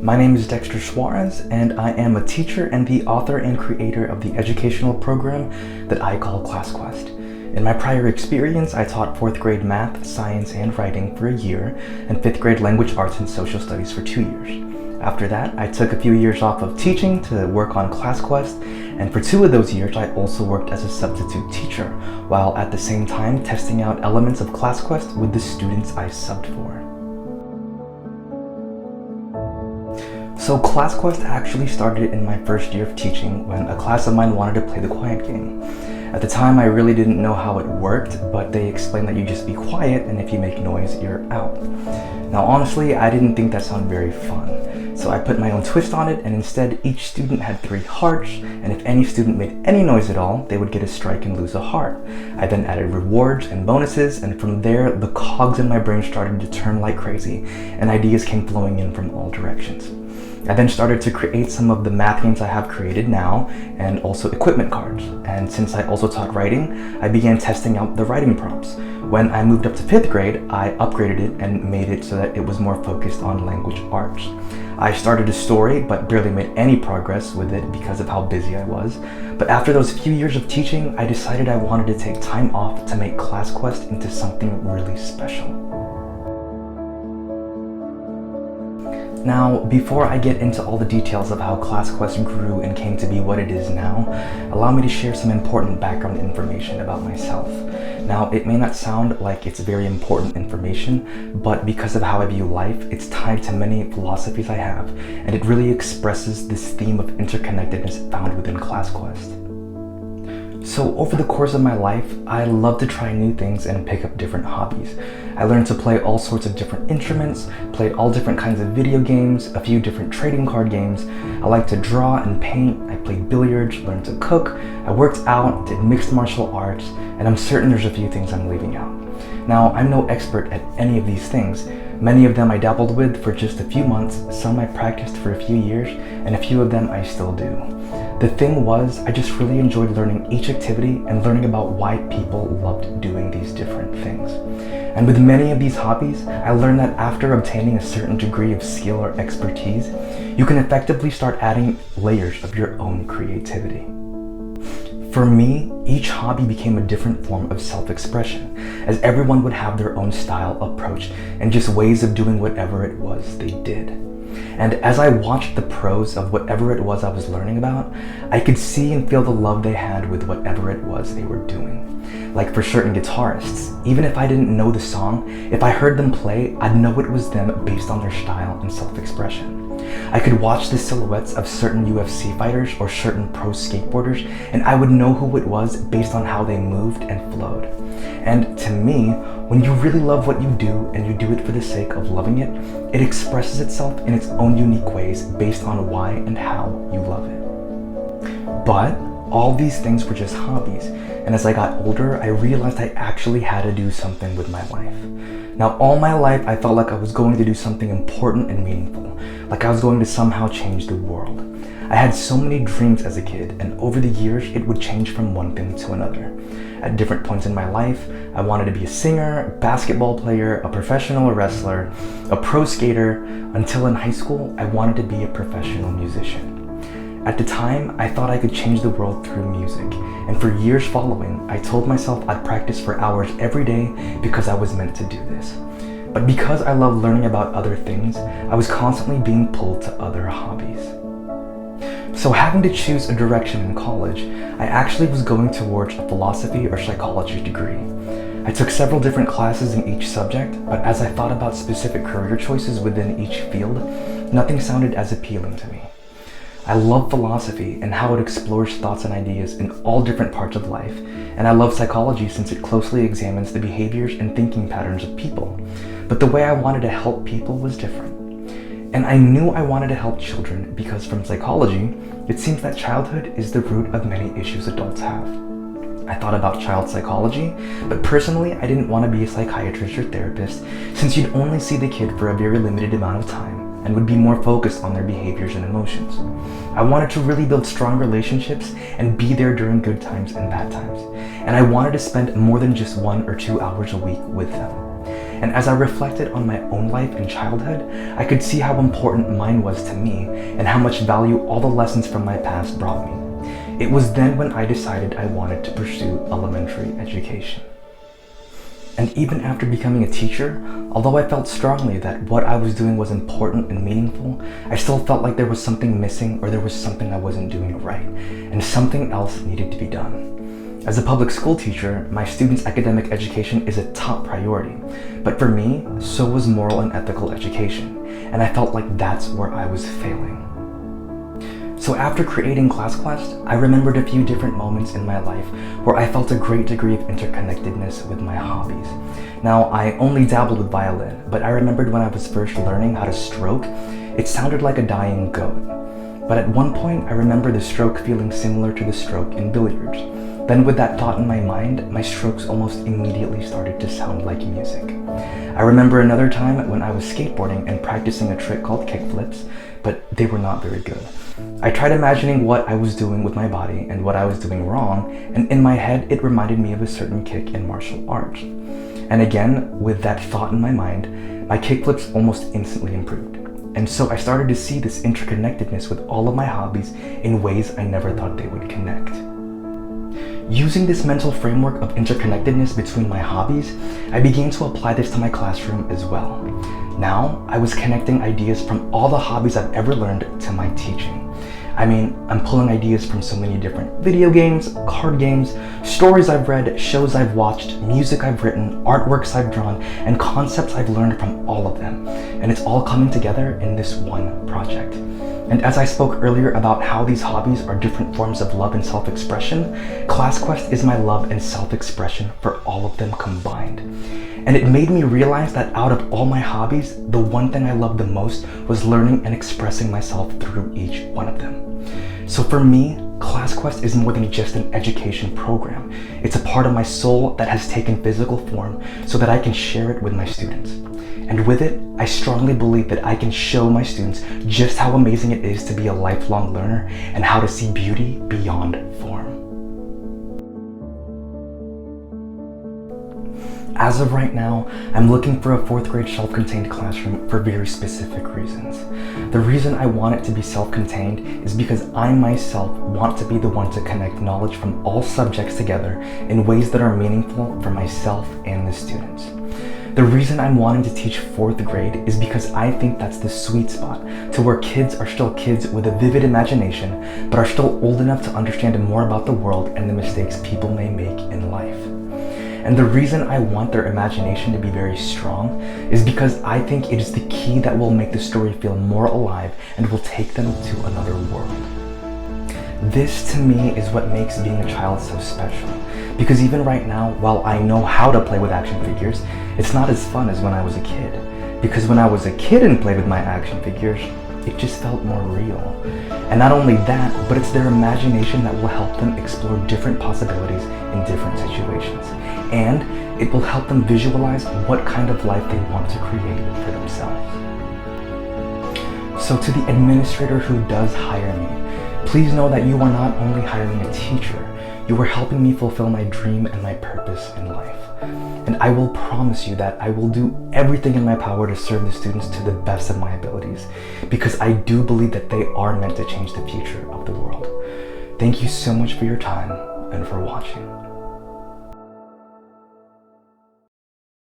My name is Dexter Suarez, and I am a teacher and the author and creator of the educational program that I call ClassQuest. In my prior experience, I taught 4th grade math, science, and writing for a year, and 5th grade language arts and social studies for 2 years. After that, I took a few years off of teaching to work on ClassQuest, and for 2 of those years, I also worked as a substitute teacher, while at the same time testing out elements of ClassQuest with the students I subbed for. So ClassQuest actually started in my first year of teaching when a class of mine wanted to play the quiet game. At the time, I really didn't know how it worked, but they explained that you just be quiet, and if you make noise, you're out. Now honestly, I didn't think that sounded very fun. So I put my own twist on it, and instead each student had 3 hearts, and if any student made any noise at all, they would get a strike and lose a heart. I then added rewards and bonuses, and from there, the cogs in my brain started to turn like crazy, and ideas came flowing in from all directions. I then started to create some of the math games I have created now, and also equipment cards. And since I also taught writing, I began testing out the writing prompts. When I moved up to 5th grade, I upgraded it and made it so that it was more focused on language arts. I started a story, but barely made any progress with it because of how busy I was. But after those few years of teaching, I decided I wanted to take time off to make ClassQuest into something really special. Now, before I get into all the details of how ClassQuest grew and came to be what it is now, allow me to share some important background information about myself. Now, it may not sound like it's very important information, but because of how I view life, it's tied to many philosophies I have, and it really expresses this theme of interconnectedness found within ClassQuest. So over the course of my life, I love to try new things and pick up different hobbies. I learned to play all sorts of different instruments, played all different kinds of video games, a few different trading card games. I like to draw and paint, I played billiards, learned to cook, I worked out, did mixed martial arts, and I'm certain there's a few things I'm leaving out. Now, I'm no expert at any of these things. Many of them I dabbled with for just a few months, some I practiced for a few years, and a few of them I still do. The thing was, I just really enjoyed learning each activity and learning about why people loved doing these different things. And with many of these hobbies, I learned that after obtaining a certain degree of skill or expertise, you can effectively start adding layers of your own creativity. For me, each hobby became a different form of self-expression, as everyone would have their own style, approach, and just ways of doing whatever it was they did. And as I watched the pros of whatever it was I was learning about, I could see and feel the love they had with whatever it was they were doing. Like for certain guitarists, even if I didn't know the song, if I heard them play, I'd know it was them based on their style and self-expression. I could watch the silhouettes of certain UFC fighters or certain pro skateboarders, and I would know who it was based on how they moved and flowed. And to me, when you really love what you do and you do it for the sake of loving it, it expresses itself in its own unique ways based on why and how you love it. But all these things were just hobbies, and as I got older, I realized I actually had to do something with my life. Now, all my life, I felt like I was going to do something important and meaningful, like I was going to somehow change the world. I had so many dreams as a kid, and over the years, it would change from one thing to another. At different points in my life, I wanted to be a singer, a basketball player, a professional wrestler, a pro skater, until in high school, I wanted to be a professional musician. At the time, I thought I could change the world through music, and for years following, I told myself I'd practice for hours every day because I was meant to do this. But because I love learning about other things, I was constantly being pulled to other hobbies. So having to choose a direction in college, I actually was going towards a philosophy or psychology degree. I took several different classes in each subject, but as I thought about specific career choices within each field, nothing sounded as appealing to me. I love philosophy and how it explores thoughts and ideas in all different parts of life, and I love psychology since it closely examines the behaviors and thinking patterns of people. But the way I wanted to help people was different. And I knew I wanted to help children because from psychology, it seems that childhood is the root of many issues adults have. I thought about child psychology, but personally I didn't want to be a psychiatrist or therapist since you'd only see the kid for a very limited amount of time and would be more focused on their behaviors and emotions. I wanted to really build strong relationships and be there during good times and bad times. And I wanted to spend more than just 1 or 2 hours a week with them. And as I reflected on my own life and childhood, I could see how important mine was to me and how much value all the lessons from my past brought me. It was then when I decided I wanted to pursue elementary education. And even after becoming a teacher, although I felt strongly that what I was doing was important and meaningful, I still felt like there was something missing or there was something I wasn't doing right, and something else needed to be done. As a public school teacher, my students' academic education is a top priority, but for me, so was moral and ethical education, and I felt like that's where I was failing. So after creating ClassQuest, I remembered a few different moments in my life where I felt a great degree of interconnectedness with my hobbies. Now, I only dabbled with violin, but I remembered when I was first learning how to stroke, it sounded like a dying goat. But at one point, I remember the stroke feeling similar to the stroke in billiards. Then with that thought in my mind, my strokes almost immediately started to sound like music. I remember another time when I was skateboarding and practicing a trick called kickflips, but they were not very good. I tried imagining what I was doing with my body and what I was doing wrong, and in my head it reminded me of a certain kick in martial arts. And again, with that thought in my mind, my kickflips almost instantly improved. And so I started to see this interconnectedness with all of my hobbies in ways I never thought they would connect. Using this mental framework of interconnectedness between my hobbies, I began to apply this to my classroom as well. Now, I was connecting ideas from all the hobbies I've ever learned to my teaching. I mean, I'm pulling ideas from so many different video games, card games, stories I've read, shows I've watched, music I've written, artworks I've drawn, and concepts I've learned from all of them. And it's all coming together in this one project. And as I spoke earlier about how these hobbies are different forms of love and self-expression, ClassQuest is my love and self-expression for all of them combined. And it made me realize that out of all my hobbies, the one thing I loved the most was learning and expressing myself through each one of them. So for me, ClassQuest is more than just an education program. It's a part of my soul that has taken physical form so that I can share it with my students. And with it, I strongly believe that I can show my students just how amazing it is to be a lifelong learner and how to see beauty beyond form. As of right now, I'm looking for a 4th grade self-contained classroom for very specific reasons. The reason I want it to be self-contained is because I myself want to be the one to connect knowledge from all subjects together in ways that are meaningful for myself and the students. The reason I'm wanting to teach 4th grade is because I think that's the sweet spot to where kids are still kids with a vivid imagination, but are still old enough to understand more about the world and the mistakes people may make in life. And the reason I want their imagination to be very strong is because I think it is the key that will make the story feel more alive and will take them to another world. This to me is what makes being a child so special. Because even right now, while I know how to play with action figures, it's not as fun as when I was a kid. Because when I was a kid and played with my action figures, it just felt more real. And not only that, but it's their imagination that will help them explore different possibilities in different situations. And it will help them visualize what kind of life they want to create for themselves. So to the administrator who does hire me, please know that you are not only hiring a teacher, you are helping me fulfill my dream and my purpose in life. And I will promise you that I will do everything in my power to serve the students to the best of my abilities, because I do believe that they are meant to change the future of the world. Thank you so much for your time and for watching.